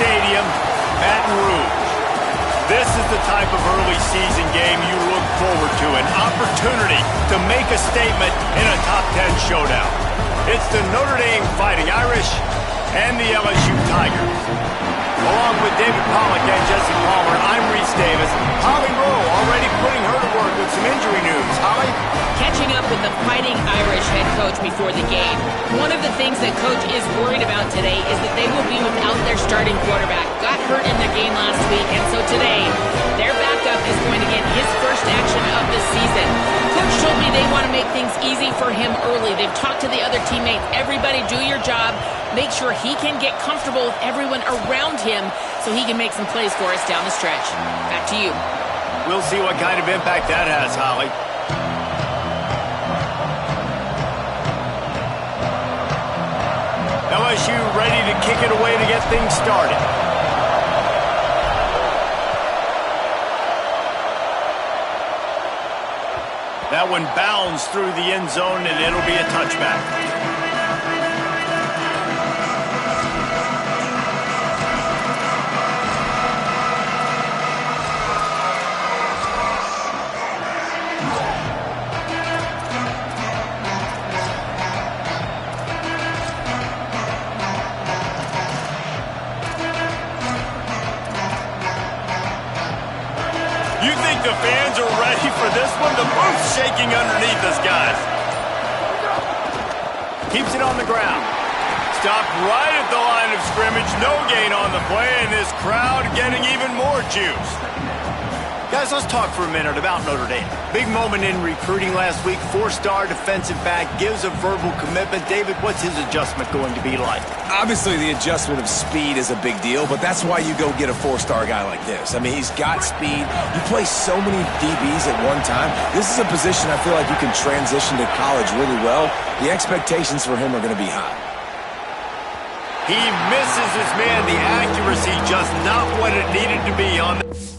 Stadium, Baton Rouge. This is the type of early season game you look forward to, an opportunity to make a statement in a top 10 showdown. It's the Notre Dame Fighting Irish and the LSU Tigers. Along with David Pollack and Jesse Palmer, I'm Reese Davis. Holly Rowe already putting her to work with some injury news. Holly? Catching up with the Fighting Irish head coach before the game. One of the things that coach is worried about today is that they will be without their starting quarterback. Got hurt in their game last week, and so today, their backup is going to get his first action of the season. Coach told me they want to make things easy for him early. They've talked to the other teammates. Everybody do your job. Make sure he can get comfortable with everyone around him so he can make some plays for us down the stretch. Back to you. We'll see what kind of impact that has, Holly. LSU ready to kick it away to get things started. That one bounds through the end zone, and it'll be a touchback. The fans are ready for this one. The roof's shaking underneath us, guys. Keeps it on the ground. Stopped right at the line of scrimmage. No gain on the play, and this crowd getting even more juice. Guys, let's talk for a minute about Notre Dame. Big moment in recruiting last week. Four-star defensive back gives a verbal commitment. David, what's his adjustment going to be like? Obviously, the adjustment of speed is a big deal, but that's why you go get a four-star guy like this. I mean, he's got speed. You play so many DBs at one time. This is a position I feel like you can transition to college really well. The expectations for him are going to be high. He misses his man. The accuracy just not what it needed to be on the...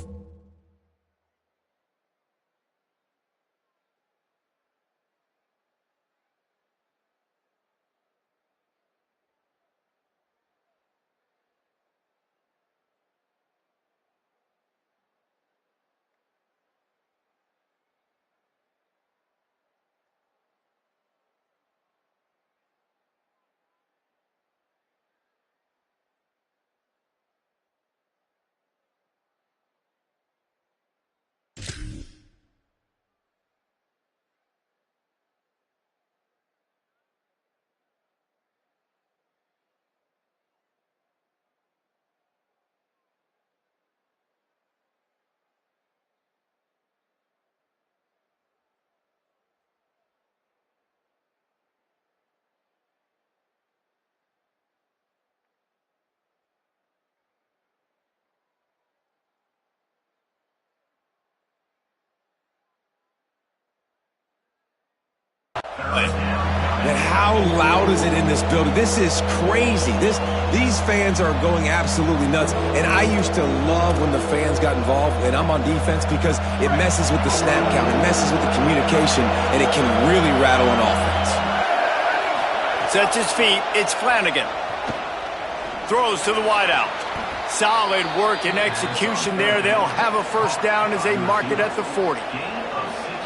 And how loud is it in this building? This is crazy. These fans are going absolutely nuts. And I used to love when the fans got involved, and I'm on defense, because it messes with the snap count, it messes with the communication, and it can really rattle an offense. Sets his feet. It's Flanagan. Throws to the wideout. Solid work and execution there. They'll have a first down as they mark it at the 40.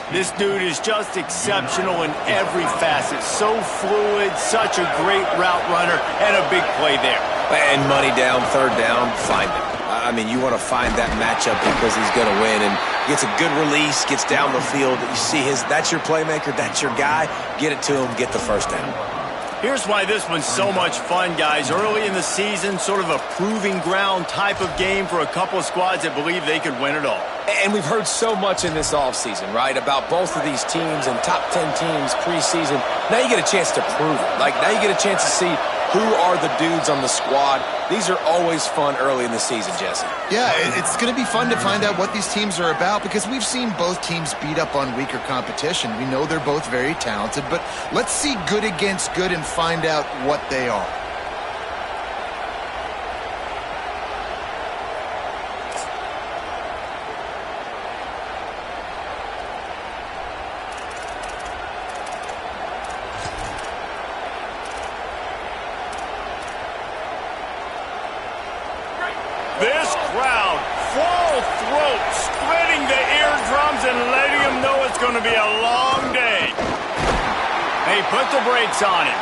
This dude is just exceptional in every facet. So fluid, such a great route runner, and a big play there. And money down, third down, find him. I mean, you want to find that matchup because he's going to win. And gets a good release, gets down the field. You see that's your playmaker, that's your guy. Get it to him, get the first down. Here's why this one's so much fun, guys. Early in the season, sort of a proving ground type of game for a couple of squads that believe they could win it all. And we've heard so much in this offseason, right, about both of these teams and top 10 teams preseason. Now you get a chance to prove it. Like, now you get a chance to see who are the dudes on the squad. These are always fun early in the season, Jesse. Yeah, it's going to be fun to find out what these teams are about, because we've seen both teams beat up on weaker competition. We know they're both very talented, but let's see good against good and find out what they are. and letting him know it's going to be a long day. They put the brakes on him.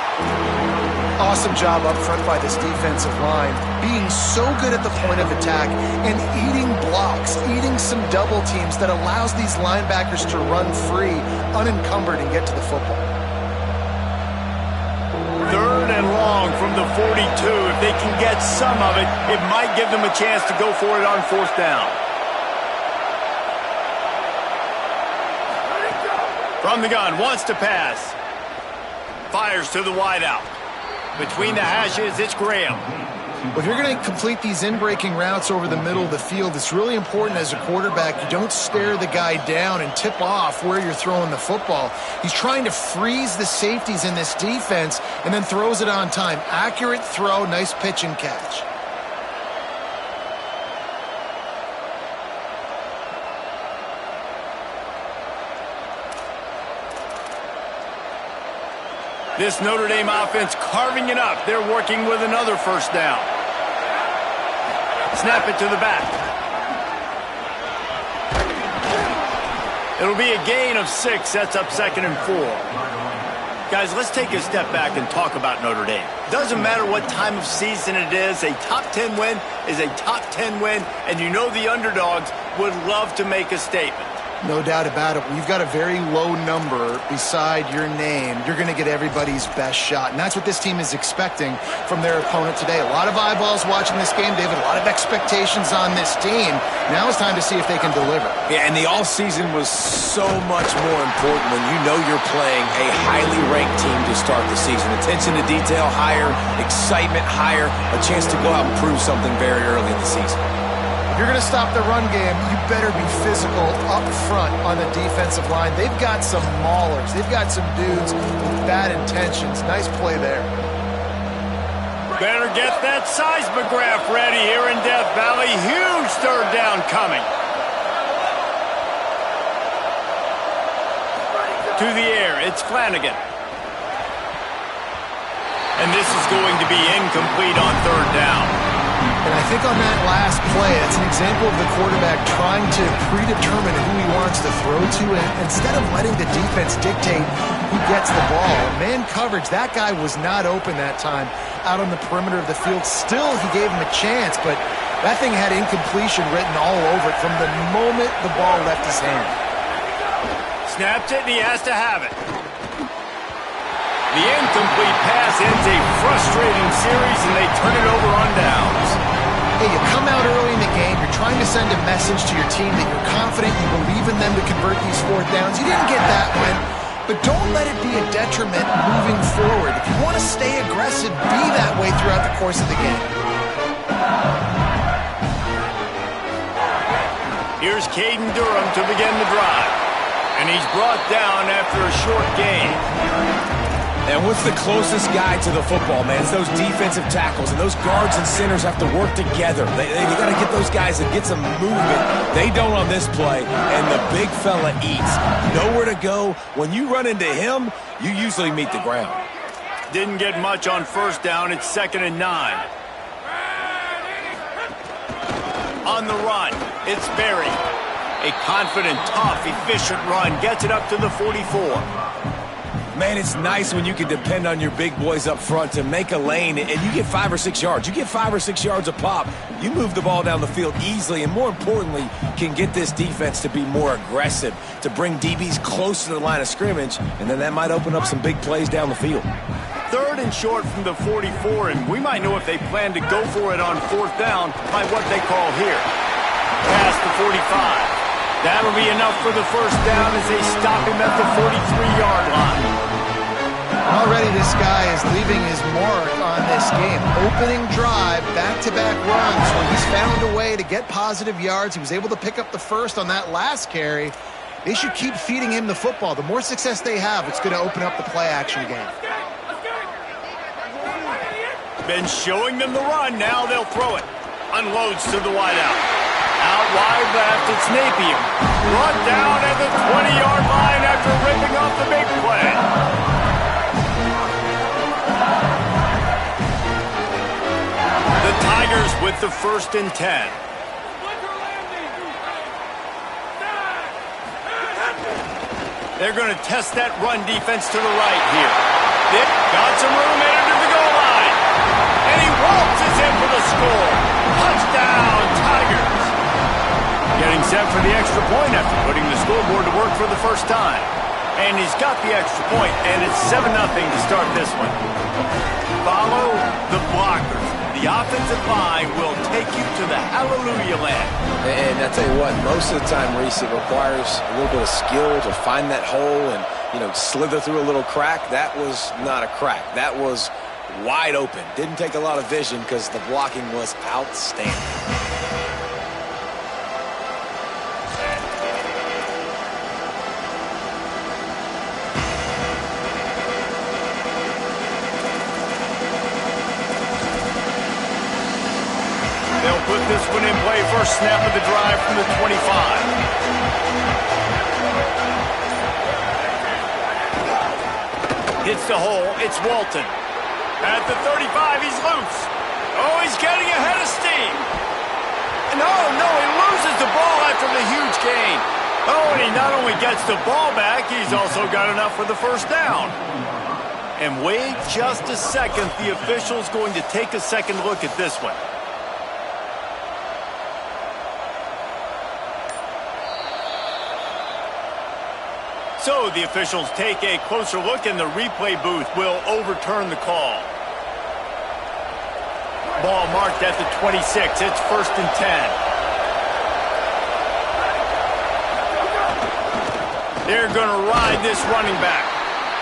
Awesome job up front by this defensive line, being so good at the point of attack and eating blocks, eating some double teams that allows these linebackers to run free, unencumbered, and get to the football. 3rd and long from the 42. If they can get some of it, it might give them a chance to go for it on 4th down. From the gun, wants to pass. Fires to the wideout. Between the hashes, it's Graham. Well, if you're going to complete these in-breaking routes over the middle of the field, it's really important as a quarterback you don't stare the guy down and tip off where you're throwing the football. He's trying to freeze the safeties in this defense and then throws it on time. Accurate throw, nice pitch and catch. This Notre Dame offense carving it up. They're working with another 1st down. Snap it to the back. It'll be a gain of 6. Sets up 2nd and 4. Guys, let's take a step back and talk about Notre Dame. Doesn't matter what time of season it is, a top 10 win is a top 10 win, and you know the underdogs would love to make a statement. No doubt about it. When you've got a very low number beside your name, you're going to get everybody's best shot. And that's what this team is expecting from their opponent today. A lot of eyeballs watching this game, David. A lot of expectations on this team. Now it's time to see if they can deliver. Yeah, and the all-season was so much more important when you know you're playing a highly ranked team to start the season. Attention to detail higher, excitement higher, a chance to go out and prove something very early in the season. If you're going to stop the run game, you better be physical up front on the defensive line. They've got some maulers. They've got some dudes with bad intentions. Nice play there. Better get that seismograph ready here in Death Valley. Huge 3rd down coming. To the air, it's Flanagan. And this is going to be incomplete on 3rd down. And I think on that last play, it's an example of the quarterback trying to predetermine who he wants to throw to, and instead of letting the defense dictate who gets the ball. Man coverage, that guy was not open that time out on the perimeter of the field. Still, he gave him a chance, but that thing had incompletion written all over it from the moment the ball left his hand. Snaps it, and he has to have it. The incomplete pass ends a frustrating series, and they turn it over on downs. Hey, you come out early in the game, you're trying to send a message to your team that you're confident, you believe in them to convert these 4th downs. You didn't get that one, but don't let it be a detriment moving forward. If you want to stay aggressive, be that way throughout the course of the game. Here's Caden Durham to begin the drive, and he's brought down after a short gain. And what's the closest guy to the football, man? It's those defensive tackles, and those guards and centers have to work together. They got to get those guys and get some movement. They don't on this play, and the big fella eats. Nowhere to go. When you run into him, you usually meet the ground. Didn't get much on 1st down. It's 2nd and 9. On the run, it's Berry. A confident, tough, efficient run. Gets it up to the 44. Man, it's nice when you can depend on your big boys up front to make a lane, and you get 5 or 6 yards. You get 5 or 6 yards a pop. You move the ball down the field easily, and more importantly, can get this defense to be more aggressive, to bring DBs close to the line of scrimmage, and then that might open up some big plays down the field. 3rd and short from the 44, and we might know if they plan to go for it on 4th down by what they call here. Past the 45. That'll be enough for the 1st down as they stop him at the 43-yard line. Already this guy is leaving his mark on this game. Opening drive, back-to-back runs where he's found a way to get positive yards. He was able to pick up the 1st on that last carry. They should keep feeding him the football. The more success they have, it's going to open up the play-action game. Been showing them the run. Now they'll throw it. Unloads to the wideout. Out wide left, it's Napier. Brought down at the 20-yard line after ripping off the big play. The Tigers with the 1st and 10. They're going to test that run defense to the right here. They've got some room into the goal line. And he waltzes in for the score. Touchdown, Tigers. Getting set for the extra point after putting the scoreboard to work for the first time. And he's got the extra point, and it's 7-0 to start this one. Follow the blockers. The offensive line will take you to the hallelujah land. And I tell you what, most of the time, Reese, it requires a little bit of skill to find that hole and, slither through a little crack. That was not a crack. That was wide open. Didn't take a lot of vision because the blocking was outstanding. They'll put this one in play. First snap of the drive from the 25. Hits the hole. It's Walton. At the 35, he's loose. Oh, he's getting ahead of steam. No, he loses the ball after the huge gain. Oh, and he not only gets the ball back, he's also got enough for the first down. And wait just a second. The official's going to take a second look at this one. So the officials take a closer look, and the replay booth will overturn the call. Ball marked at the 26. It's 1st and 10. They're going to ride this running back.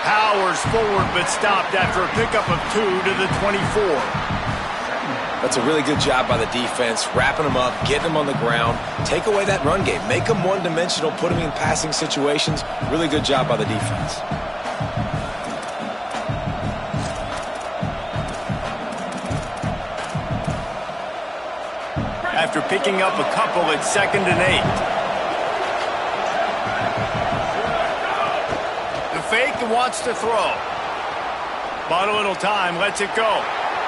Powers forward, but stopped after a pickup of 2 to the 24. That's a really good job by the defense, wrapping them up, getting them on the ground. Take away that run game. Make them one-dimensional, put them in passing situations. Really good job by the defense. After picking up a couple, it's 2nd and 8. The fake wants to throw. Bought a little time, lets it go.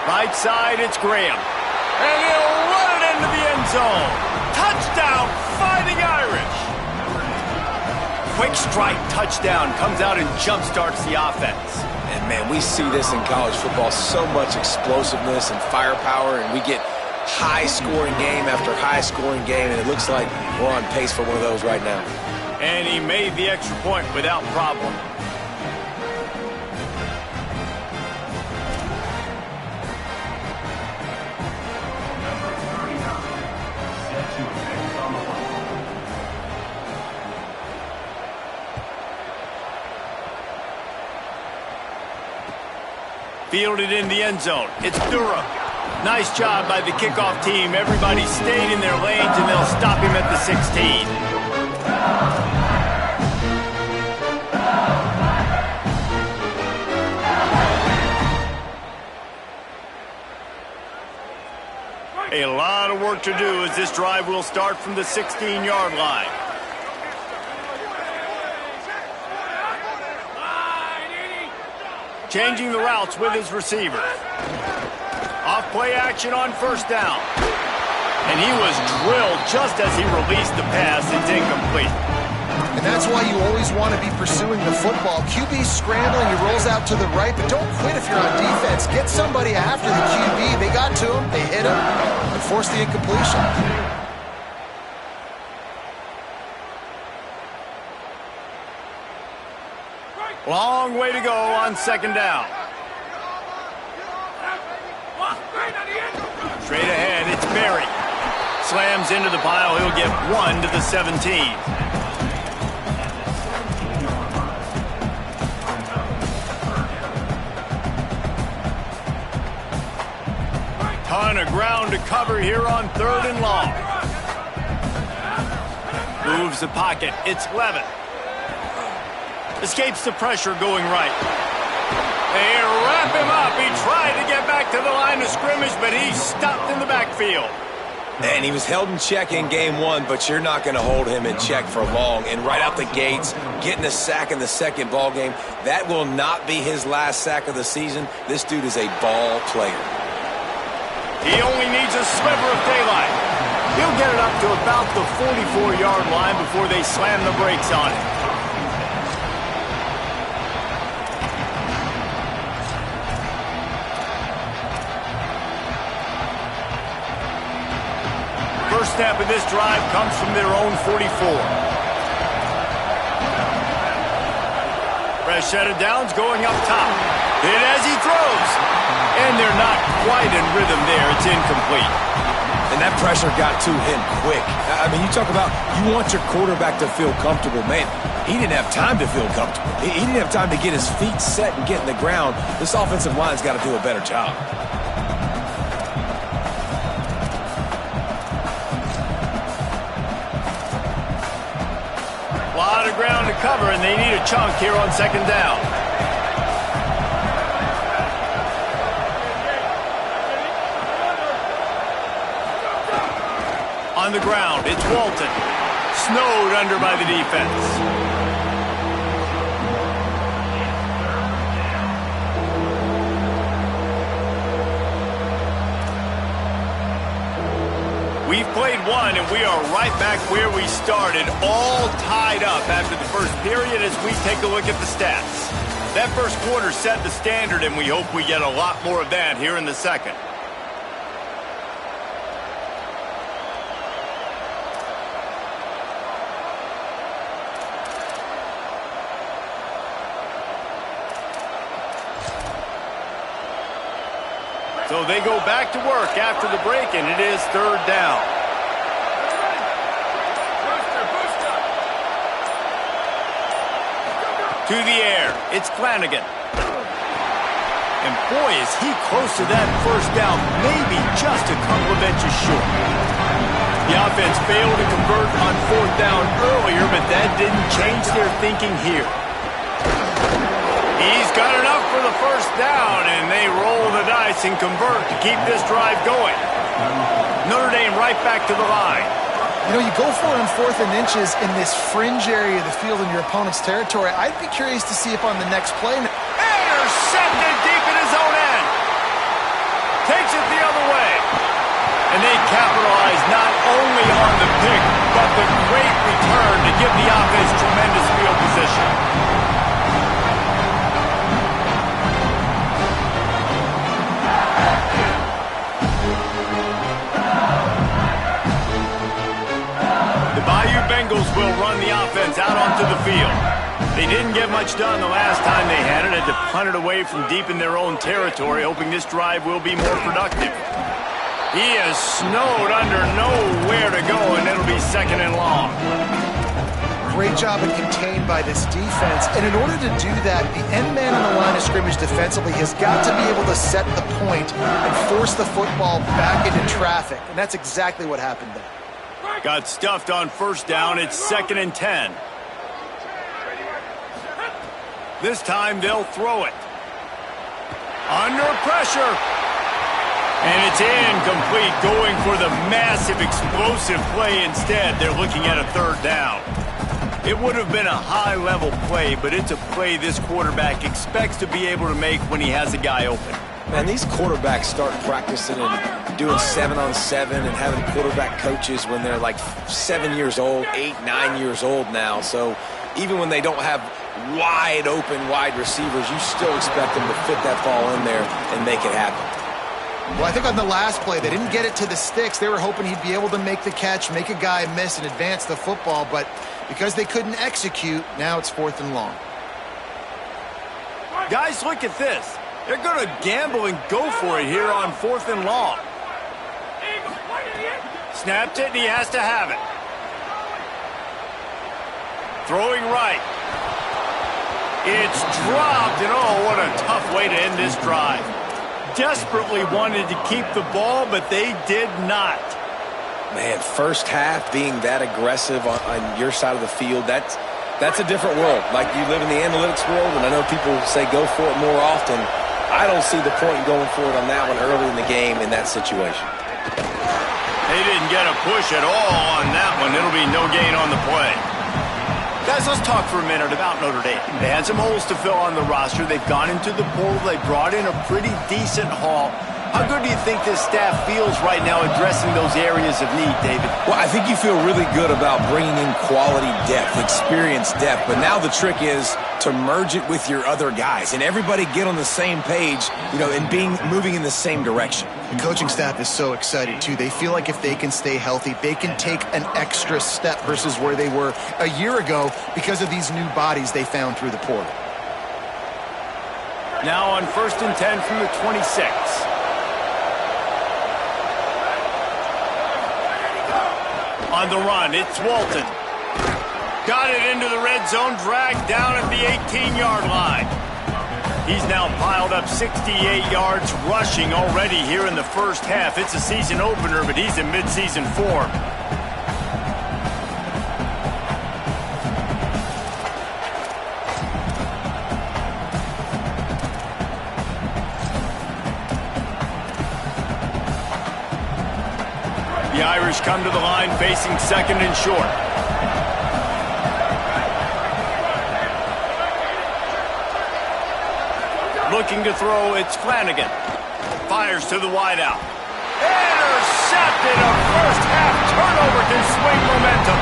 Right side, it's Graham. And he'll run it into the end zone. Touchdown, Fighting Irish. Quick strike touchdown comes out and jump-starts the offense. And, man, we see this in college football. So much explosiveness and firepower, and we get high-scoring game after high-scoring game, and it looks like we're on pace for one of those right now. And he made the extra point without problem. Fielded in the end zone. It's Durham. Nice job by the kickoff team. Everybody stayed in their lanes, and they'll stop him at the 16. A lot of work to do as this drive will start from the 16-yard line. Changing the routes with his receiver. Off play action on first down. And he was drilled just as he released the pass. It's incomplete. And that's why you always want to be pursuing the football. QB's scrambling, he rolls out to the right, but don't quit if you're on defense. Get somebody after the QB. They got to him, they hit him, and forced the incompletion. Long way to go on second down. Straight ahead, it's Berry. Slams into the pile. He'll get 1 to the 17. Ton of ground to cover here on 3rd and long. Moves the pocket. It's Levin. Escapes the pressure going right. They wrap him up. He tried to get back to the line of scrimmage, but he's stopped in the backfield. And he was held in check in game 1, but you're not going to hold him in check for long. And right out the gates, getting a sack in the second ball game, that will not be his last sack of the season. This dude is a ball player. He only needs a sliver of daylight. He'll get it up to about the 44-yard line before they slam the brakes on it. snap of this drive comes from their own 44. Fresh set of downs going up top. Hit as he throws. And they're not quite in rhythm there. It's incomplete. And that pressure got to him quick. I mean, you talk about you want your quarterback to feel comfortable. Man, he didn't have time to feel comfortable. He didn't have time to get his feet set and get in the ground. This offensive line's got to do a better job. A lot of ground to cover, and they need a chunk here on second down. On the ground, it's Walton. Snowed under by the defense. We've played one, and we are right back where we started, all tied up after the first period as we take a look at the stats. That first quarter set the standard, and we hope we get a lot more of that here in the second. So they go back to work after the break, and it is third down. To the air, it's Flanagan. And boy, is he close to that first down, maybe just a couple of inches short. The offense failed to convert on fourth down earlier, but that didn't change their thinking here. He's got enough for the first down, and they roll the dice and convert to keep this drive going. Notre Dame right back to the line. You know, you go for it on 4th and inches in this fringe area of the field in your opponent's territory. I'd be curious to see if on the next play... Intercepted deep in his own end. Takes it the other way. And they capitalize not only on the pick, but the great return to give the offense tremendous field position. Bengals will run the offense out onto the field. They didn't get much done the last time they had it. Had to punt it away from deep in their own territory, hoping this drive will be more productive. He is snowed under, nowhere to go, and it'll be second and long. Great job and contained by this defense. And in order to do that, the end man on the line of scrimmage defensively has got to be able to set the point and force the football back into traffic. And that's exactly what happened there. Got stuffed on first down. It's 2nd and 10. This time they'll throw it. Under pressure. And it's incomplete, going for the massive explosive play instead. They're looking at a third down. It would have been a high-level play, but it's a play this quarterback expects to be able to make when he has a guy open. Man, these quarterbacks start practicing and doing 7-on-7 and having quarterback coaches when they're like 7 years old, 8, 9 years old now. So even when they don't have wide receivers, you still expect them to fit that ball in there and make it happen. Well, I think on the last play, they didn't get it to the sticks. They were hoping he'd be able to make the catch, make a guy miss, and advance the football. But because they couldn't execute, now it's 4th and long. Guys, look at this. They're going to gamble and go for it here on 4th and long. Snapped it, and he has to have it. Throwing right. It's dropped, and oh, what a tough way to end this drive. Desperately wanted to keep the ball, but they did not. Man, first half being that aggressive on your side of the field, that's a different world. Like, you live in the analytics world, and I know people say go for it more often. I don't see the point in going for it on that one early in the game in that situation. They didn't get a push at all on that one. It'll be no gain on the play. Guys, let's talk for a minute about Notre Dame. They had some holes to fill on the roster. They've gone into the portal. They brought in a pretty decent haul. How good do you think this staff feels right now addressing those areas of need, David? Well, I think you feel really good about bringing in quality depth, experience depth. But now the trick is to to merge it with your other guys and everybody get on the same page, you know, and moving in the same direction. The coaching staff is so excited, too. They feel like if they can stay healthy, they can take an extra step versus where they were a year ago because of these new bodies they found through the portal. Now on 1st and 10 from the 26. On the run, it's Walton. Got it into the red zone, dragged down at the 18-yard line. He's now piled up 68 yards rushing already here in the first half. It's a season opener, but he's in midseason form. The Irish come to the line facing 2nd and short. Looking to throw, it's Flanagan. Fires to the wideout. Intercepted! A first half turnover can swing momentum.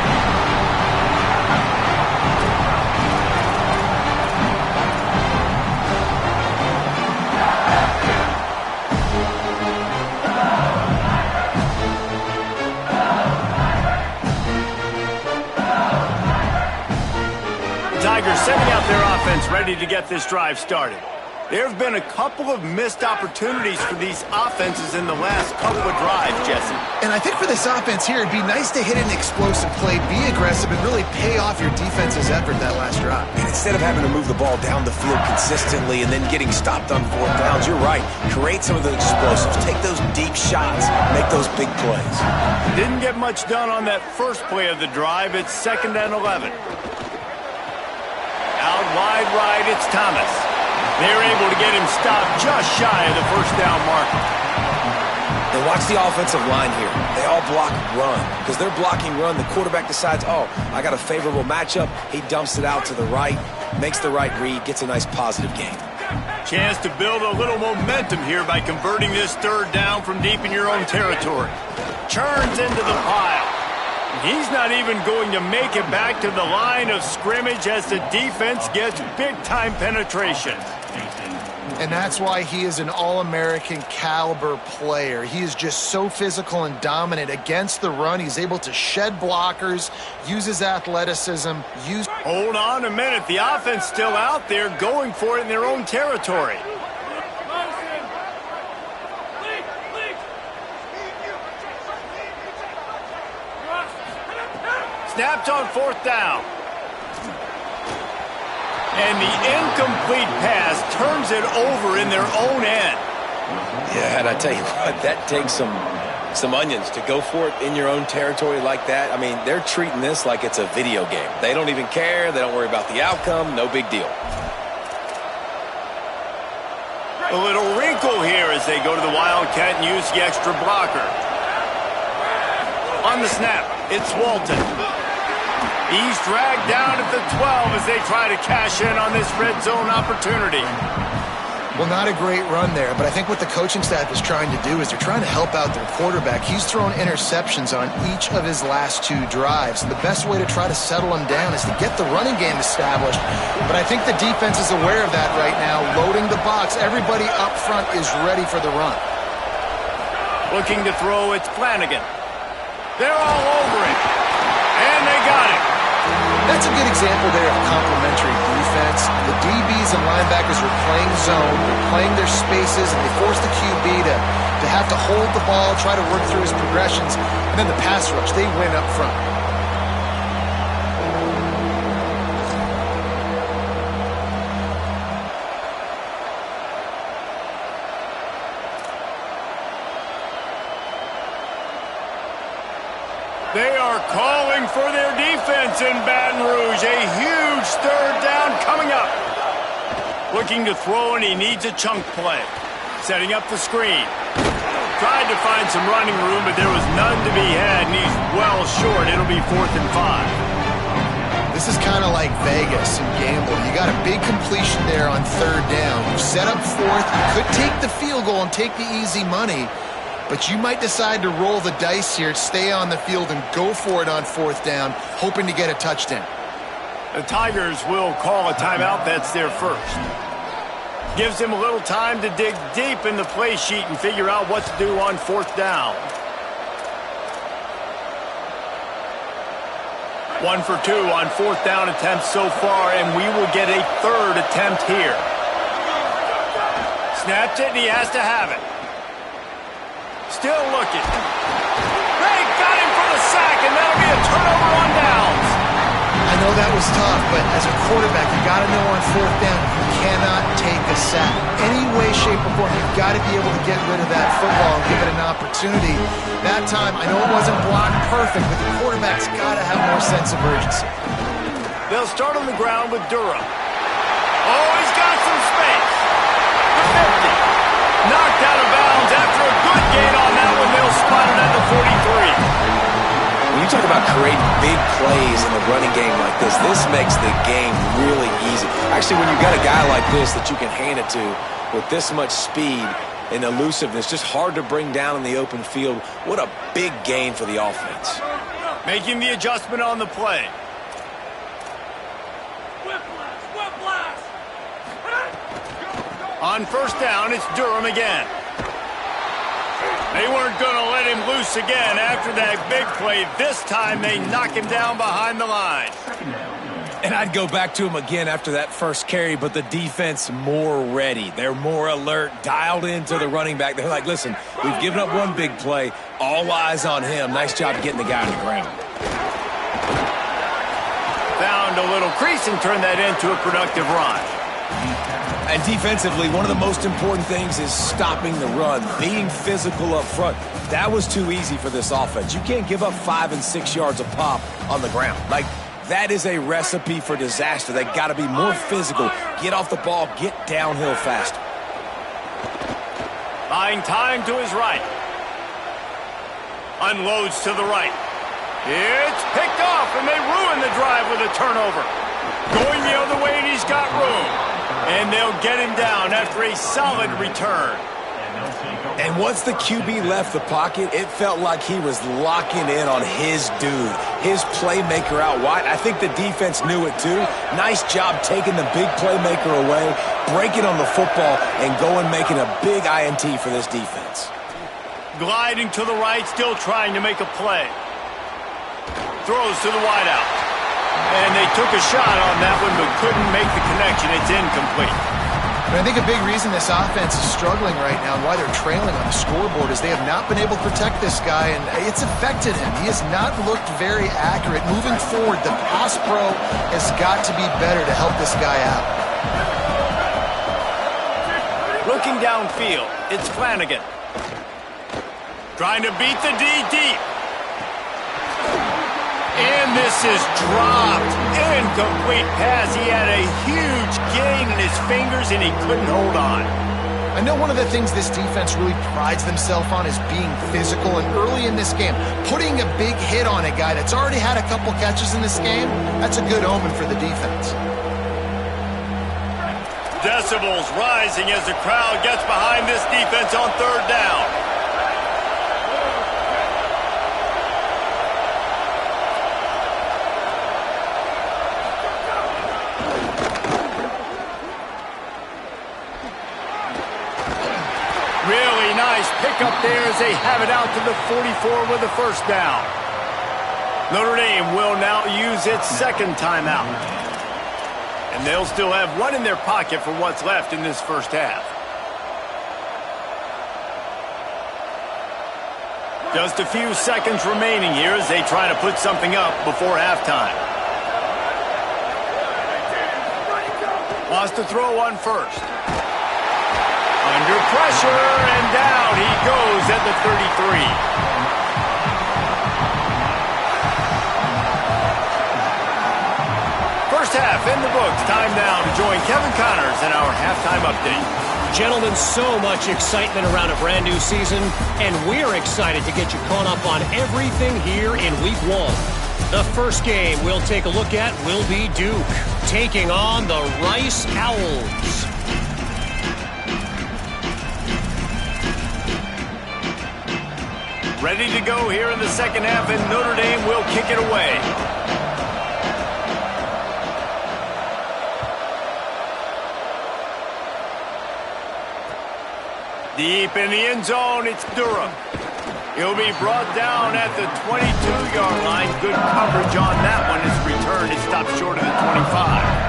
Tigers setting out their offense, ready to get this drive started. There have been a couple of missed opportunities for these offenses in the last couple of drives, Jesse. And I think for this offense here, it'd be nice to hit an explosive play, be aggressive, and really pay off your defense's effort that last drive. And instead of having to move the ball down the field consistently and then getting stopped on 4th downs, you're right. Create some of those explosives. Take those deep shots. Make those big plays. Didn't get much done on that first play of the drive. It's 2nd and 11. Out wide right, it's Thomas. They're able to get him stopped just shy of the first down marker. And watch the offensive line here. They all block run. Because they're blocking run, the quarterback decides, oh, I got a favorable matchup. He dumps it out to the right, makes the right read, gets a nice positive gain. Chance to build a little momentum here by converting this 3rd down from deep in your own territory. Churns into the pile. He's not even going to make it back to the line of scrimmage as the defense gets big-time penetration. And that's why he is an All-American caliber player. He is just so physical and dominant against the run. He's able to shed blockers, use his athleticism, Hold on a minute. The offense still out there going for it in their own territory. Snapped on 4th down. And the incomplete pass turns it over in their own end. Yeah, and I tell you what, that takes some onions to go for it in your own territory like that. I mean, they're treating this like it's a video game. They don't even care. They don't worry about the outcome. No big deal. A little wrinkle here as they go to the Wildcat and use the extra blocker. On the snap, it's Walton. He's dragged down at the 12 as they try to cash in on this red zone opportunity. Well, not a great run there, but I think what the coaching staff is trying to do is they're trying to help out their quarterback. He's thrown interceptions on each of his last 2 drives. The best way to try to settle him down is to get the running game established. But I think the defense is aware of that right now, loading the box. Everybody up front is ready for the run. Looking to throw, it's Flanagan. They're all over it. And they got it. That's a good example there of complementary defense. The DBs and linebackers were playing zone, they're playing their spaces, and they forced the QB to have to hold the ball, try to work through his progressions, and then the pass rush, they win up front. They are calling for their defense in Baton Rouge. A huge 3rd down coming up. Looking to throw, and he needs a chunk play. Setting up the screen. Tried to find some running room, but there was none to be had, and he's well short. It'll be 4th and 5. This is kind of like Vegas and gambling. You got a big completion there on 3rd down. You set up 4th. You could take the field goal and take the easy money. But you might decide to roll the dice here, stay on the field, and go for it on 4th down, hoping to get a touchdown. The Tigers will call a timeout. That's their first. Gives him a little time to dig deep in the play sheet and figure out what to do on fourth down. 1 for 2 on fourth down attempts so far, and we will get a third attempt here. Snapped it, and he has to have it. Still looking. They got him for the sack, and that'll be a turnover on downs. I know that was tough, but as a quarterback, you got to know on fourth down, you cannot take a sack. Any way, shape, or form, you've got to be able to get rid of that football and give it an opportunity. That time, I know it wasn't blocked perfect, but the quarterback's got to have more sense of urgency. They'll start on the ground with Durham. Oh, he's got some space. The 50. Knocked out of bounds after a good gain on that one. They'll spot it at the 43. When you talk about creating big plays in the running game like this makes the game really easy. Actually, when you've got a guy like this that you can hand it to with this much speed and elusiveness, just hard to bring down in the open field, what a big gain for the offense. Making the adjustment on the play. On first down, it's Durham again. They weren't going to let him loose again after that big play. This time they knock him down behind the line. And I'd go back to him again after that first carry, but the defense more ready. They're more alert, dialed into the running back. They're like, listen, we've given up one big play. All eyes on him. Nice job getting the guy on the ground. Found a little crease and turned that into a productive run. And defensively, one of the most important things is stopping the run, being physical up front. That was too easy for this offense. You can't give up 5 and 6 yards a pop on the ground. Like, that is a recipe for disaster. They got to be more physical, get off the ball, get downhill faster. Buying time to his right. Unloads to the right. It's picked off, and they ruin the drive with a turnover. Going the other way, and he's got room. And they'll get him down after a solid return. And once the QB left the pocket, it felt like he was locking in on his dude, his playmaker out wide. I think the defense knew it too. Nice job taking the big playmaker away, breaking on the football, and going making a big INT for this defense. Gliding to the right, still trying to make a play. Throws to the wideout. And they took a shot on that one, but couldn't make the connection. It's incomplete. And I think a big reason this offense is struggling right now and why they're trailing on the scoreboard is they have not been able to protect this guy, and it's affected him. He has not looked very accurate. Moving forward, the pass pro has got to be better to help this guy out. Looking downfield, it's Flanagan. Trying to beat the D deep. And this is dropped. Incomplete pass. He had a huge gain in his fingers, and he couldn't hold on. I know one of the things this defense really prides themselves on is being physical, and early in this game, putting a big hit on a guy that's already had a couple catches in this game, that's a good omen for the defense. Decibels rising as the crowd gets behind this defense on third down. Really nice pickup there as they have it out to the 44 with a first down. Notre Dame will now use its second timeout. And they'll still have one in their pocket for what's left in this first half. Just a few seconds remaining here as they try to put something up before halftime. Wants to throw on first. Under pressure, and down he goes at the 33. First half in the books. Time now to join Kevin Connors in our halftime update. Gentlemen, so much excitement around a brand new season, and we're excited to get you caught up on everything here in Week 1. The first game we'll take a look at will be Duke, taking on the Rice Owls. Ready to go here in the second half, and Notre Dame will kick it away. Deep in the end zone, it's Durham. He'll be brought down at the 22-yard line. Good coverage on that one. His return is stopped short of the 25.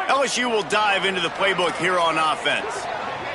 LSU will dive into the playbook here on offense.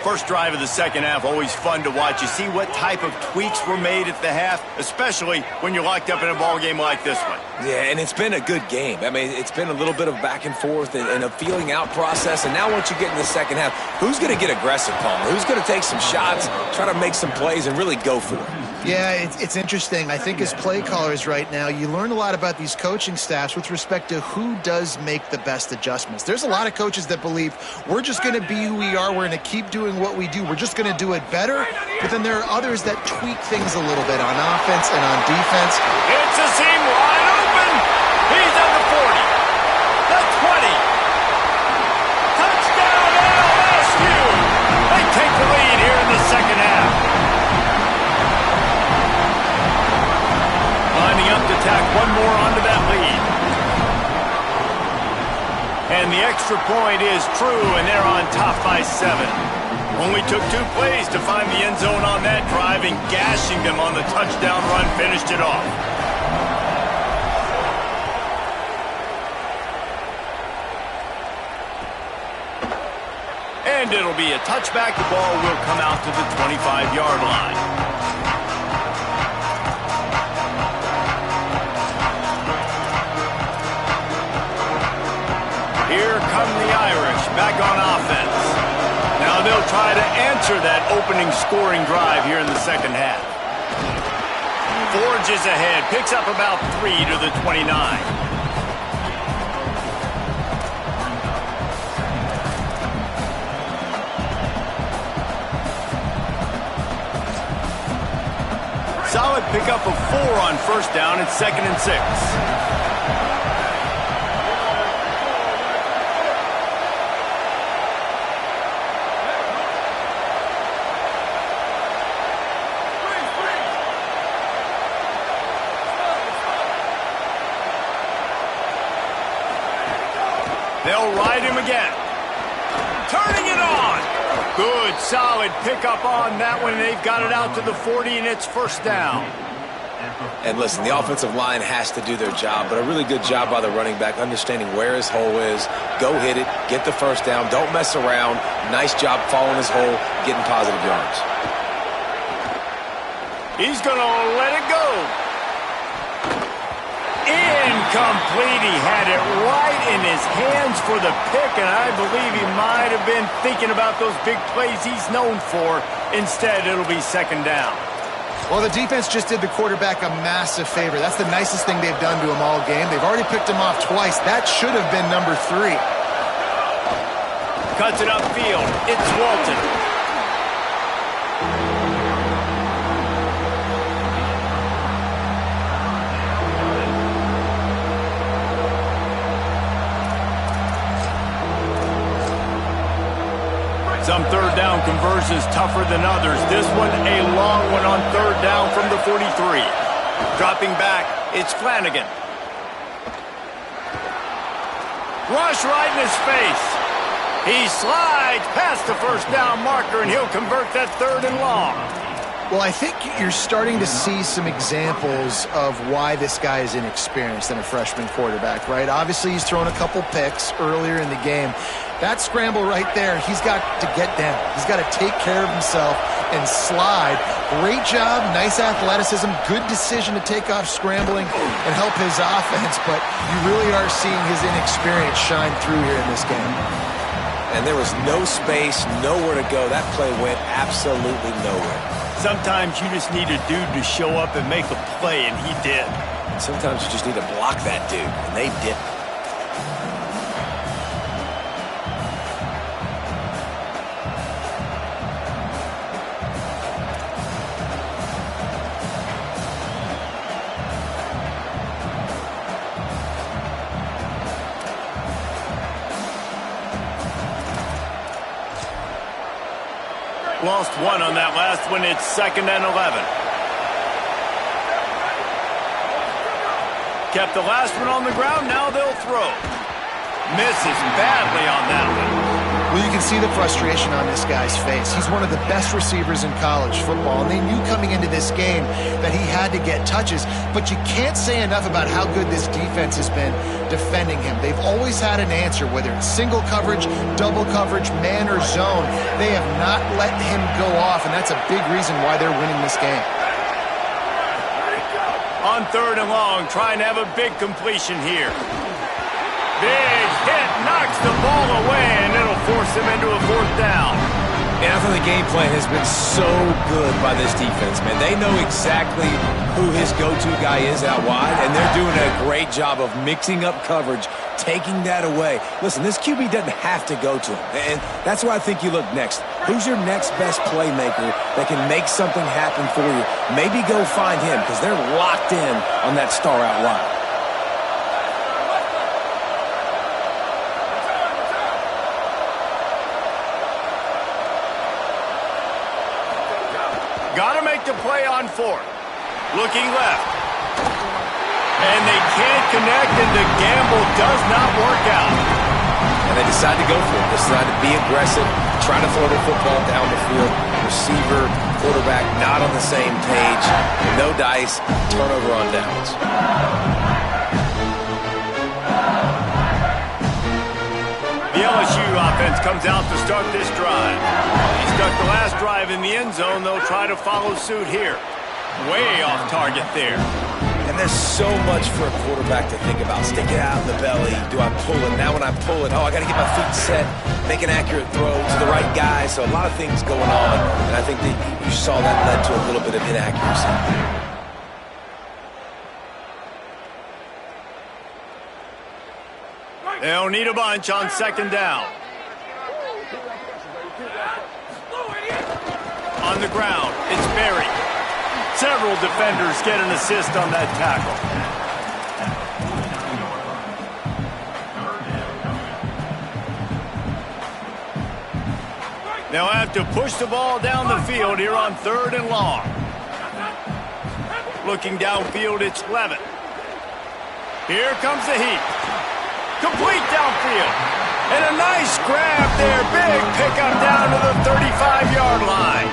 First drive of the second half, always fun to watch. You see what type of tweaks were made at the half, especially when you're locked up in a ball game like this one. Yeah, and it's been a good game. I mean, it's been a little bit of back and forth and a feeling out process. And now once you get in the second half, who's going to get aggressive, Paul? Who's going to take some shots, try to make some plays, and really go for it? Yeah, it's interesting. I think as play callers right now, you learn a lot about these coaching staffs with respect to who does make the best adjustments. There's a lot of coaches that believe we're just going to be who we are. We're going to keep doing what we do. We're just going to do it better. But then there are others that tweak things a little bit on offense and on defense. It's a seam wide open. He's at the 40, the 20. Touchdown LSU. They take the lead here in the second half. Lining up to tack one more onto that lead. And the extra point is true, and they're on top by 7. Only took 2 plays to find the end zone on that drive, and gashing them on the touchdown run finished it off. And it'll be a touchback. The ball will come out to the 25-yard line. Here come the Irish back on offense. Now they'll try to answer that opening scoring drive here in the second half. Forges ahead, picks up about 3 to the 29. Solid pickup of 4 on first down. It's 2nd and 6. They'll ride him again. Turning it on. Good, solid pickup on that one. They've got it out to the 40, and it's first down. And listen, the offensive line has to do their job, but a really good job by the running back, understanding where his hole is. Go hit it, get the first down, don't mess around. Nice job following his hole, getting positive yards. He's going to let it go. Incomplete. He had it right in his hands for the pick, and I believe he might have been thinking about those big plays he's known for. Instead, it'll be second down. Well, the defense just did the quarterback a massive favor. That's the nicest thing they've done to him all game. They've already picked him off twice. That should have been number 3. Cuts it upfield. It's Walton. Some third down conversions tougher than others. This one, a long one on third down from the 43. Dropping back, it's Flanagan. Rush right in his face. He slides past the first down marker, and he'll convert that 3rd and long. Well, I think you're starting to see some examples of why this guy is inexperienced in a freshman quarterback, right? Obviously, he's thrown a couple picks earlier in the game. That scramble right there, he's got to get down. He's got to take care of himself and slide. Great job, nice athleticism, good decision to take off scrambling and help his offense, but you really are seeing his inexperience shine through here in this game. And there was no space, nowhere to go. That play went absolutely nowhere. Sometimes you just need a dude to show up and make a play, and he did. Sometimes you just need to block that dude, and they didn't. Lost 1 on that last one. It's 2nd and 11. Kept the last one on the ground, now they'll throw. Misses badly on that one. Well, you can see the frustration on this guy's face. He's one of the best receivers in college football, and they knew coming into this game that he had to get touches, but you can't say enough about how good this defense has been defending him. They've always had an answer, whether it's single coverage, double coverage, man or zone. They have not let him go off, and that's a big reason why they're winning this game. On 3rd and long, trying to have a big completion here. Big hit, knocks the ball away, and it'll force him into a 4th down. And I think the game plan has been so good by this defense, man. They know exactly who his go-to guy is out wide, and they're doing a great job of mixing up coverage, taking that away. Listen, this QB doesn't have to go to him, and that's why I think you look next. Who's your next best playmaker that can make something happen for you? Maybe go find him, because they're locked in on that star out wide. Got to make the play on 4th. Looking left. And they can't connect, and the gamble does not work out. And they decide to go for it. They decide to be aggressive, try to throw the football down the field. Receiver, quarterback, not on the same page. No dice, turnover on downs. The LSU offense comes out to start this drive. He stuck the last drive in the end zone. They'll try to follow suit here. Way off target there. And there's so much for a quarterback to think about. Stick it out in the belly. Do I pull it? Now when I pull it, I got to get my feet set, make an accurate throw to the right guy. So a lot of things going on. And I think that you saw that led to a little bit of inaccuracy. They'll need a bunch on 2nd down. On the ground, it's Berry. Several defenders get an assist on that tackle. They'll have to push the ball down the field here on 3rd and long. Looking downfield, it's Levin. Here comes the heat. Complete downfield. And a nice grab there. Big pickup down to the 35-yard line.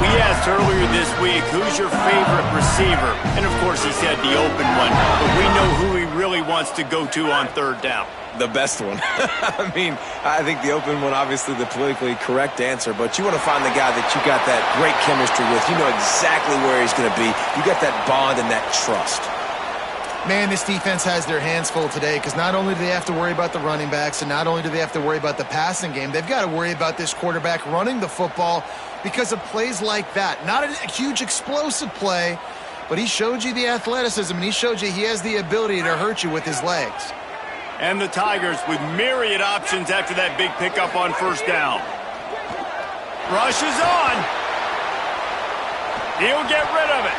We asked earlier this week, who's your favorite receiver? And, of course, he said the open one. But we know who he really wants to go to on 3rd down. The best one. I mean, I think the open one, obviously the politically correct answer, but you want to find the guy that you got that great chemistry with. You know exactly where he's going to be. You got that bond and that trust. Man, this defense has their hands full today because not only do they have to worry about the running backs and not only do they have to worry about the passing game, they've got to worry about this quarterback running the football because of plays like that. Not a huge explosive play, but he showed you the athleticism and he showed you he has the ability to hurt you with his legs. And the Tigers with myriad options after that big pickup on 1st down. Rush is on. He'll get rid of it.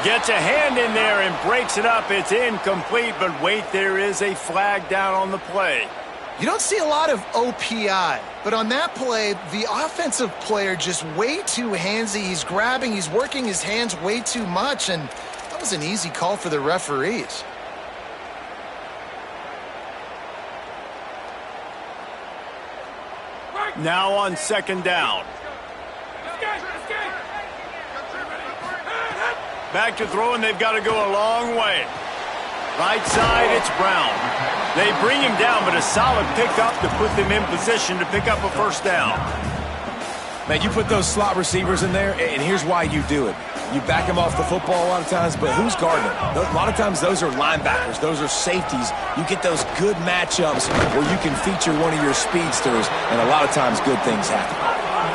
Gets a hand in there and breaks it up. It's incomplete, but wait, there is a flag down on the play. You don't see a lot of OPI, but on that play, the offensive player just way too handsy. He's grabbing, he's working his hands way too much, and that was an easy call for the referees. Now on 2nd down. Back to throw, and they've got to go a long way. Right side, it's Brown. They bring him down, but a solid pickup to put them in position to pick up a 1st down. Man, you put those slot receivers in there, and here's why you do it. You back them off the football a lot of times, but who's guarding them? A lot of times those are linebackers. Those are safeties. You get those good matchups where you can feature one of your speedsters, and a lot of times good things happen.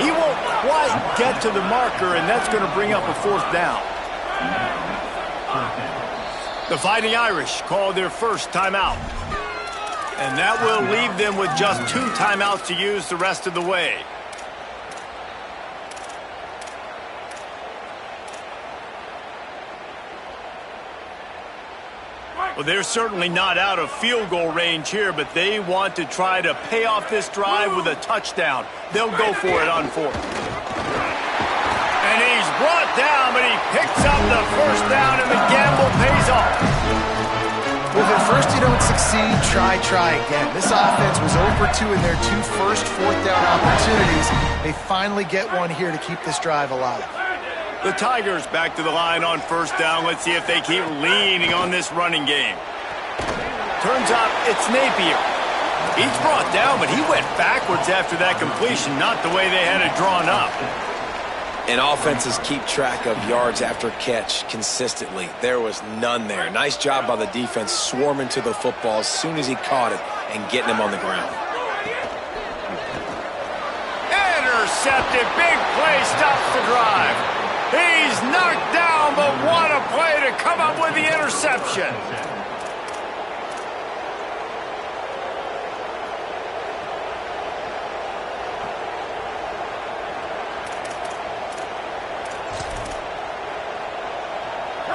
He won't quite get to the marker, and that's going to bring up a 4th down. The Fighting Irish call their first timeout. And that will leave them with just 2 timeouts to use the rest of the way. Well, they're certainly not out of field goal range here, but they want to try to pay off this drive with a touchdown. They'll go for it on 4th. And he's brought down, but he picks up the 1st down, and the gamble pays off. see, try again. This offense was 0 for 2 in their 2 first fourth-down opportunities. They finally get one here to keep this drive alive. The Tigers back to the line on first down. Let's see if they keep leaning on this running game. Turns out it's Napier. He's brought down, but he went backwards after that completion, not the way they had it drawn up. And offenses keep track of yards after catch consistently. There was none there. Nice job by the defense swarming to the football as soon as he caught it and getting him on the ground. Intercepted. Big play stops the drive. He's knocked down, but what a play to come up with the interception.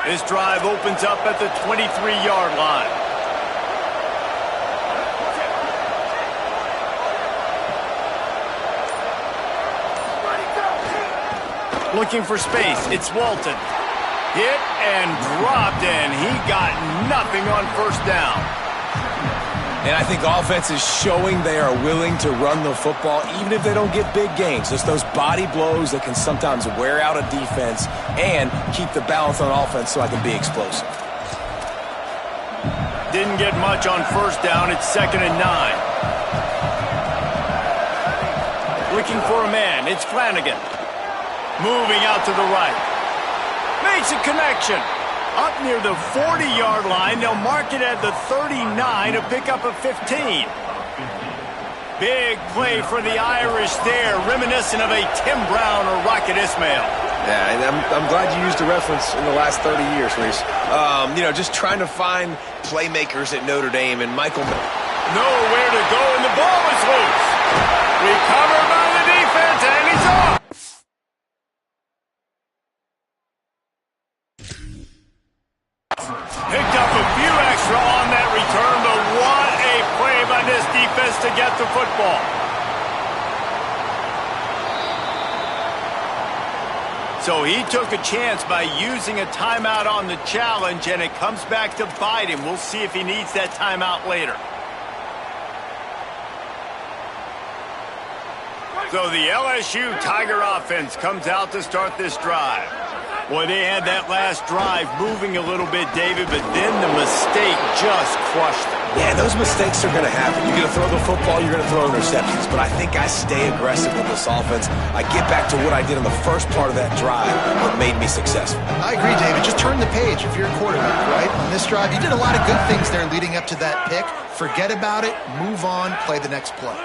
This drive opens up at the 23-yard line. Looking for space. It's Walton. Hit and dropped, and he got nothing on first down. And I think offense is showing they are willing to run the football, even if they don't get big gains. Just those body blows that can sometimes wear out a defense and keep the balance on offense so I can be explosive. Didn't get much on first down. It's 2nd and 9. Looking for a man. It's Flanagan. Moving out to the right. Makes a connection. Up near the 40-yard line, they'll mark it at the 39 to pick up a 15. Big play for the Irish there, reminiscent of a Tim Brown or Rocket Ismail. Yeah, and I'm glad you used the reference in the last 30 years, Reese. Just trying to find playmakers at Notre Dame, and Michael... Nowhere to go, and the ball is loose. Recovered by the defense, and he's off. Picked up a few extra on that return, but what a play by this defense to get the football. So he took a chance by using a timeout on the challenge, and it comes back to bite him. We'll see if he needs that timeout later. So the LSU Tiger offense comes out to start this drive. Boy, they had that last drive moving a little bit, David, but then the mistake just crushed them. Yeah, those mistakes are going to happen. You're going to throw the football, you're going to throw interceptions. But I think I stay aggressive with this offense. I get back to what I did in the first part of that drive, what made me successful. I agree, David. Just turn the page if you're a quarterback, right? On this drive, you did a lot of good things there leading up to that pick. Forget about it, move on, play the next play.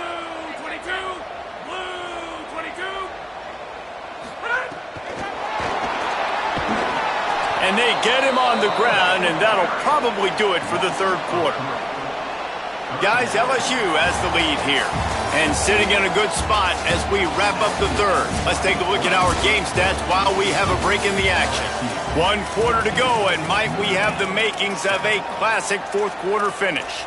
And they get him on the ground, and that'll probably do it for the third quarter. Guys, LSU has the lead here, and sitting in a good spot as we wrap up the third. Let's take a look at our game stats while we have a break in the action. 1 quarter to go, and might we have the makings of a classic fourth quarter finish.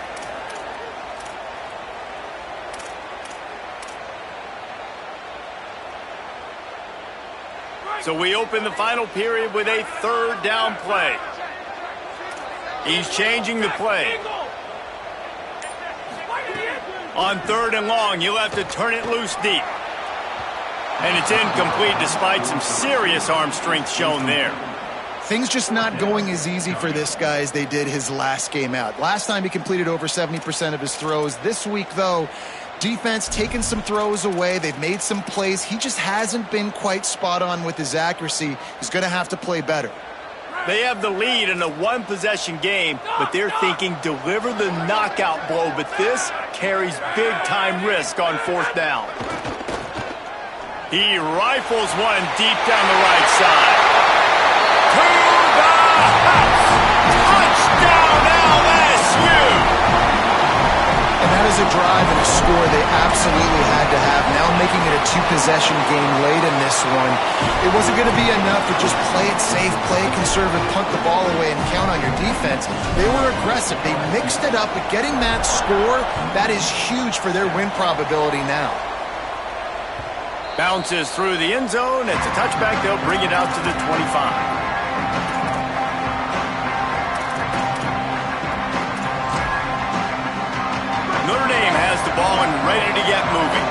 So we open the final period with a third down play. He's changing the play. On 3rd and long, you'll have to turn it loose deep. And it's incomplete despite some serious arm strength shown there. Things just not going as easy for this guy as they did his last game out. Last time he completed over 70% of his throws. This week, though, defense taking some throws away. They've made some plays. He just hasn't been quite spot on with his accuracy. He's going to have to play better. They have the lead in a one-possession game, but they're thinking deliver the knockout blow. But this carries big-time risk on 4th down. He rifles one deep down the right side. To the house! Touchdown, LSU! And that is a drive and a score they absolutely had to have. Now making it a 2-possession game late in this one. It wasn't going to be enough to just play it safe, play it conservative, punt the ball away, and count on your defense. They were aggressive. They mixed it up, but getting that score, that is huge for their win probability now. Bounces through the end zone. It's a touchback. They'll bring it out to the 25. ready to get moving.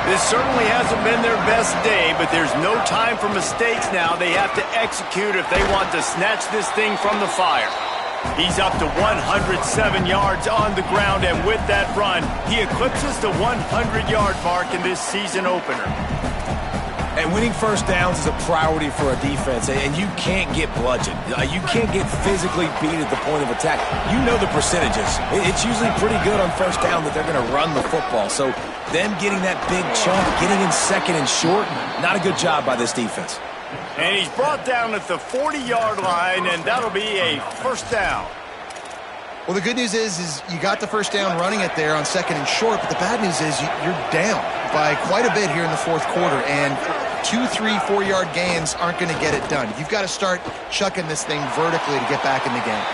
This certainly hasn't been their best day, but there's no time for mistakes now. They have to execute if they want to snatch this thing from the fire. He's up to 107 yards on the ground, and with that run, he eclipses the 100-yard mark in this season opener. And winning first downs is a priority for a defense, and you can't get bludgeoned. You can't get physically beat at the point of attack. You know the percentages. It's usually pretty good on first down that they're going to run the football. So them getting that big chunk, getting in second and short, not a good job by this defense. And he's brought down at the 40-yard line, and that'll be a first down. Well, the good news is you got the first down running it there on second and short, but the bad news is you're down by quite a bit here in the fourth quarter, and 2, 3, 4-yard gains aren't going to get it done. You've got to start chucking this thing vertically to get back in the game.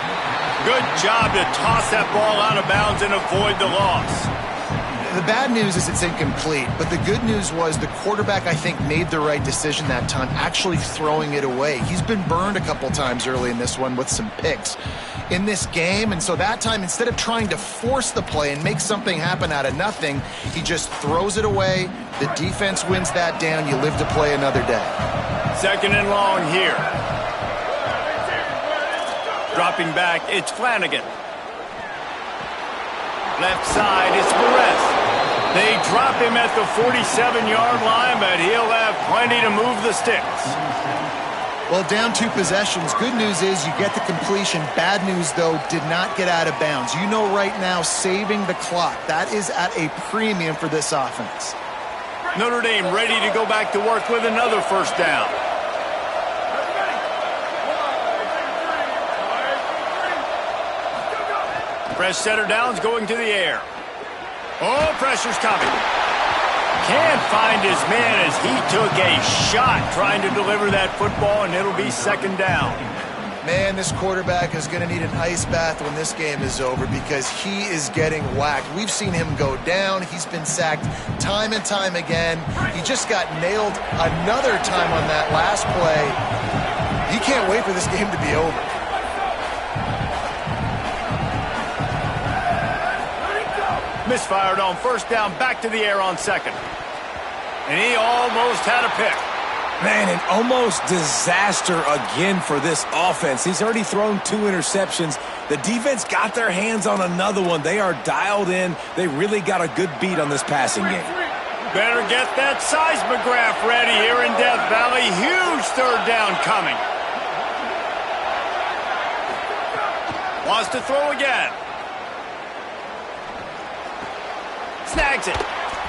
Good job to toss that ball out of bounds and avoid the loss. The bad news is it's incomplete, but the good news was the quarterback, I think, made the right decision that time, actually throwing it away. He's been burned a couple times early in this one with some picks in this game, and so that time, instead of trying to force the play and make something happen out of nothing, he just throws it away. The defense wins that down. You live to play another day. Second and long here. Dropping back, it's Flanagan. Left side, it's Perez. They drop him at the 47-yard line, but he'll have plenty to move the sticks. Well, down 2 possessions. Good news is you get the completion. Bad news, though, did not get out of bounds. You know right now, saving the clock. That is at a premium for this offense. Notre Dame ready to go back to work with another first down. Fresh setter downs going to the air. Oh, pressure's coming. Can't find his man as he took a shot trying to deliver that football, and it'll be second down. Man, this quarterback is going to need an ice bath when this game is over because he is getting whacked. We've seen him go down. He's been sacked time and time again. He just got nailed another time on that last play. He can't wait for this game to be over. Misfired on first down, back to the air on second. And he almost had a pick. Man, an almost disaster again for this offense. He's already thrown 2 interceptions. The defense got their hands on another one. They are dialed in. They really got a good beat on this passing game. Better get that seismograph ready here in Death Valley. Huge third down coming. Wants to throw again. Snags it.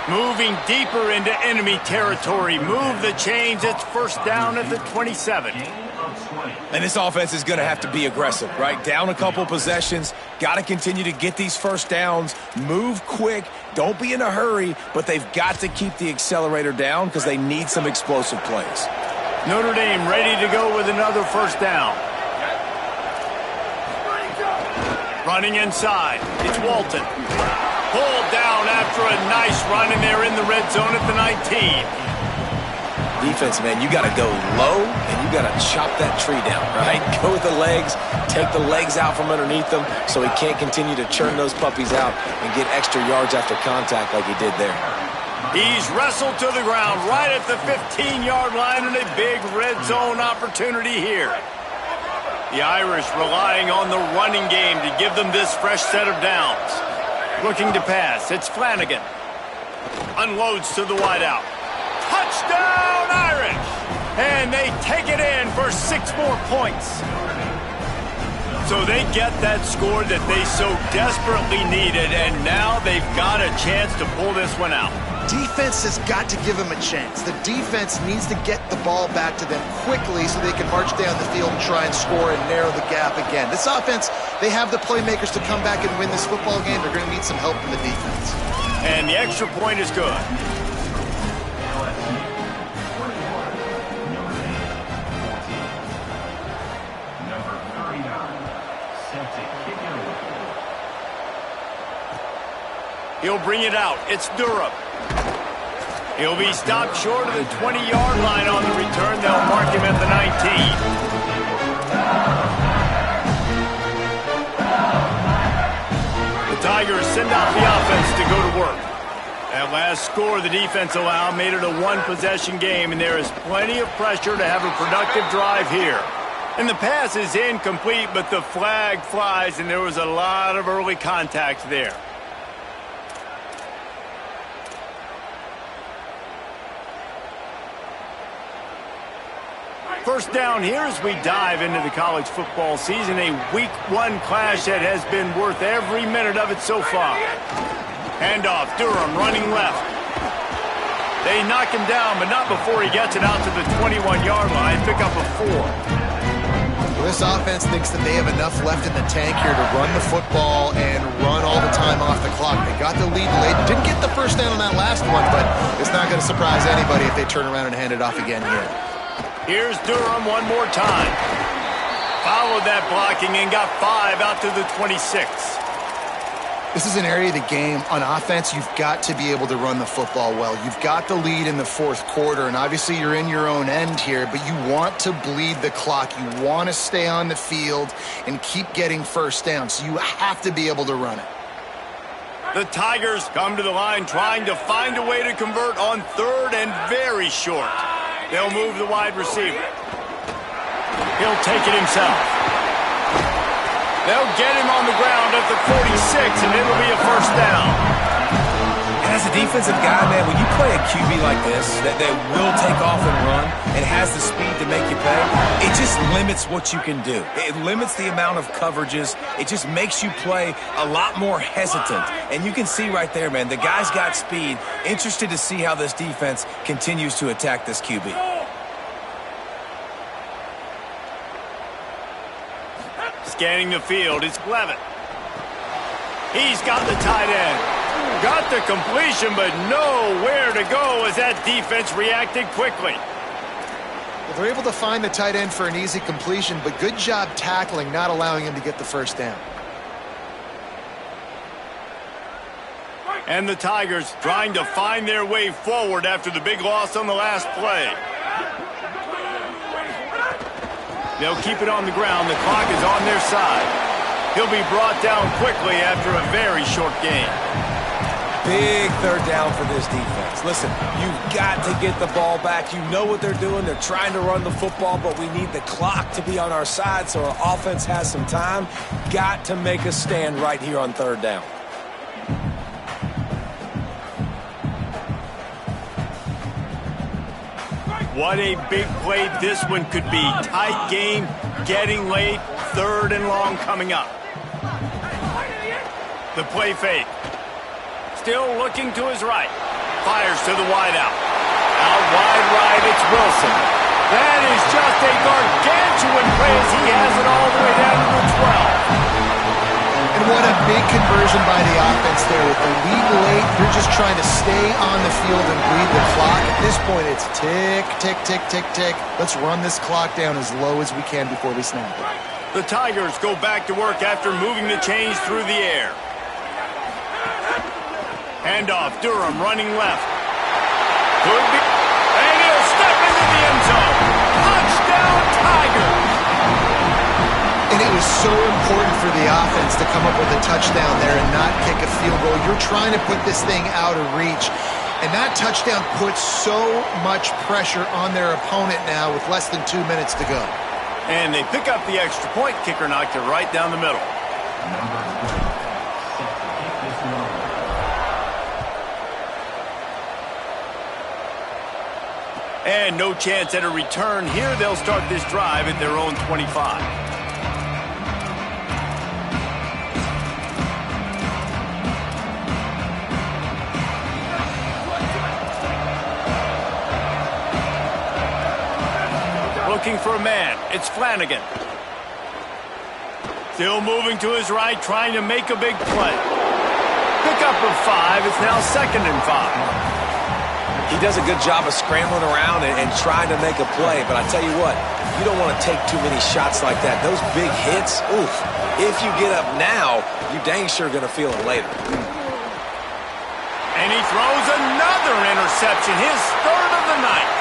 Moving deeper into enemy territory. Move the chains. It's first down at the 27. And this offense is going to have to be aggressive, right? Down a couple possessions. Got to continue to get these first downs. Move quick. Don't be in a hurry, but they've got to keep the accelerator down because they need some explosive plays. Notre Dame ready to go with another first down. Running inside. It's Walton. Pulled down after a nice run, and they're in the red zone at the 19. Defense, man, you got to go low, and you got to chop that tree down, right? Go with the legs, take the legs out from underneath them so he can't continue to churn those puppies out and get extra yards after contact like he did there. He's wrestled to the ground right at the 15-yard line, and a big red zone opportunity here. The Irish relying on the running game to give them this fresh set of downs. Looking to pass, it's Flanagan. Unloads to the wideout. Touchdown, Irish! And they take it in for 6 more points. So they get that score that they so desperately needed, and now they've got a chance to pull this one out. Defense has got to give them a chance. The defense needs to get the ball back to them quickly so they can march down the field and try and score and narrow the gap again. This offense, they have the playmakers to come back and win this football game. They're going to need some help from the defense. And the extra point is good. He'll bring it out. It's Durham. He'll be stopped short of the 20-yard line on the return. They'll mark him at the 19. The Tigers send out the offense to go to work. That last score the defense allowed made it a one-possession game, and there is plenty of pressure to have a productive drive here. And the pass is incomplete, but the flag flies, and there was a lot of early contact there. First down here as we dive into the college football season, a Week 1 clash that has been worth every minute of it so far. Handoff, Durham running left. They knock him down, but not before he gets it out to the 21-yard line. Pick up a 4. Well, this offense thinks that they have enough left in the tank here to run the football and run all the time off the clock. They got the lead late. Didn't get the first down on that last one, but it's not going to surprise anybody if they turn around and hand it off again here. Here's Durham one more time. Followed that blocking and got 5 out to the 26. This is an area of the game on offense you've got to be able to run the football well. You've got the lead in the fourth quarter, and obviously you're in your own end here, but you want to bleed the clock. You want to stay on the field and keep getting first down, so you have to be able to run it. The Tigers come to the line trying to find a way to convert on third and very short. They'll move the wide receiver. He'll take it himself. They'll get him on the ground at the 46, and it'll be a first down. And as a defensive guy, man, when you play a QB like this, that will take off and run and has the speed to make you pay, it just limits what you can do. It limits the amount of coverages. It just makes you play a lot more hesitant. And you can see right there, man, the guy's got speed. Interested to see how this defense continues to attack this QB. Scanning the field, it's Levitt. He's got the tight end. Got the completion, but nowhere to go as that defense reacted quickly. Well, they're able to find the tight end for an easy completion, but good job tackling, not allowing him to get the first down. And the Tigers trying to find their way forward after the big loss on the last play. They'll keep it on the ground. The clock is on their side. He'll be brought down quickly after a very short game. Big third down for this defense. Listen, you've got to get the ball back. You know what they're doing. They're trying to run the football, but we need the clock to be on our side so our offense has some time. Got to make a stand right here on third down. What a big play this one could be. Tight game, getting late, third and long coming up. The play fake. Still looking to his right. Fires to the wideout. Out wide right, it's Wilson. That is just a gargantuan play as he has it all the way down to the 12. And what a big conversion by the offense there. With the lead late, you're just trying to stay on the field and bleed the clock. At this point, it's tick, tick, tick, tick, tick. Let's run this clock down as low as we can before we snap it. The Tigers go back to work after moving the chains through the air. Handoff, Durham running left. Could be, and he'll step into the end zone. Touchdown, Tigers! And it was so important for the offense to come up with a touchdown there and not kick a field goal. You're trying to put this thing out of reach. And that touchdown puts so much pressure on their opponent now with less than 2 minutes to go. And they pick up the extra point. Kicker knocked it right down the middle. And no chance at a return here. They'll start this drive at their own 25. Looking for a man. It's Flanagan. Still moving to his right, trying to make a big play. Pick up of 5. It's now 2nd and 5. He does a good job of scrambling around and trying to make a play, but I tell you what, you don't want to take too many shots like that. Those big hits, oof. If you get up now, you dang sure going to feel it later. And he throws another interception, his 3rd of the night.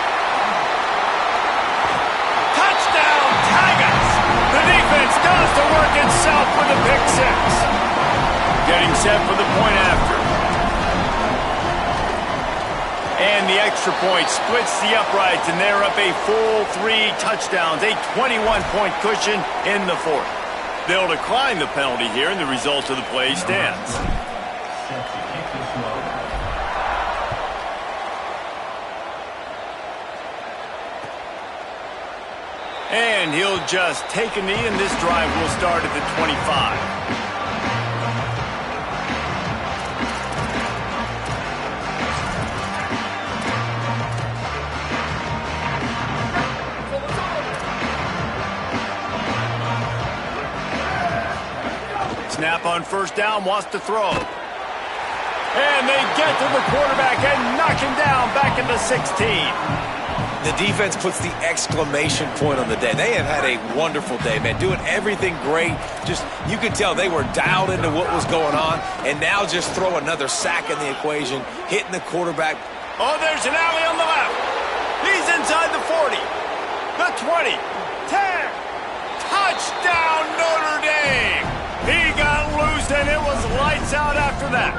Touchdown, Tigers! The defense does the work itself with a pick 6. Getting set for the point after. the extra point, splits the uprights, and they're up a full 3 touchdowns, a 21-point cushion in the fourth. They'll decline the penalty here, and the result of the play stands. And he'll just take a knee, and this drive will start at the 25. Snap on first down, wants to throw. And they get to the quarterback and knock him down back into 16. The defense puts the exclamation point on the day. They have had a wonderful day, man, doing everything great. Just, you could tell they were dialed into what was going on, and now just throw another sack in the equation, hitting the quarterback. Oh, there's an alley on the left. He's inside the 40, the 20, 10. Touchdown, Notre Dame. He got loose, and it was lights out after that.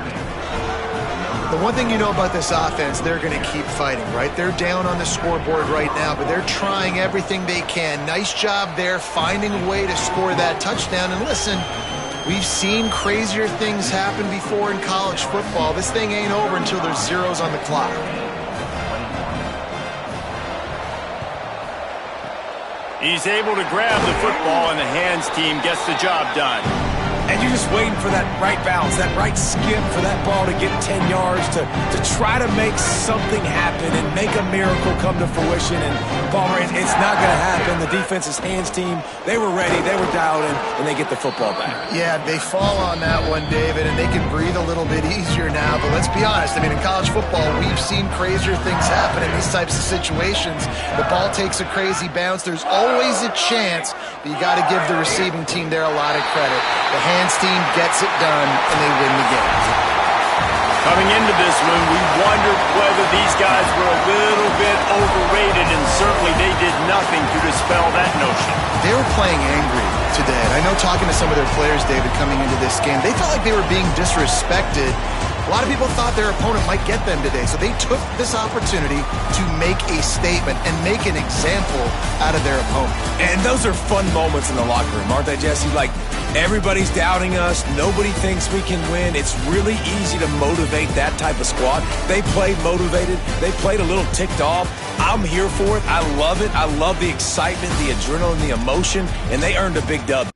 The one thing you know about this offense, they're going to keep fighting, right? They're down on the scoreboard right now, but they're trying everything they can. Nice job there, finding a way to score that touchdown. And listen, we've seen crazier things happen before in college football. This thing ain't over until there's zeros on the clock. He's able to grab the football, and the hands team gets the job done. And you're just waiting for that right bounce, that right skip for that ball to get 10 yards to try to make something happen and make a miracle come to fruition. And Palmer, it's not going to happen. The defense's hands team, they were ready, they were dialed in, and they get the football back. Yeah, they fall on that one, David, and they can breathe a little bit easier now. But let's be honest, I mean, in college football, we've seen crazier things happen in these types of situations. The ball takes a crazy bounce. There's always a chance, but you got to give the receiving team there a lot of credit. The hands team gets it done, and they win the game. Coming into this one, we wondered whether these guys were a little bit overrated, and certainly they did nothing to dispel that notion. They were playing angry today. And I know talking to some of their players, David, coming into this game, they felt like they were being disrespected. A lot of people thought their opponent might get them today, so they took this opportunity to make a statement and make an example out of their opponent. And those are fun moments in the locker room, aren't they, Jesse? Like, everybody's doubting us. Nobody thinks we can win. It's really easy to motivate that type of squad. They played motivated. They played a little ticked off. I'm here for it. I love it. I love the excitement, the adrenaline, the emotion, and they earned a big dub.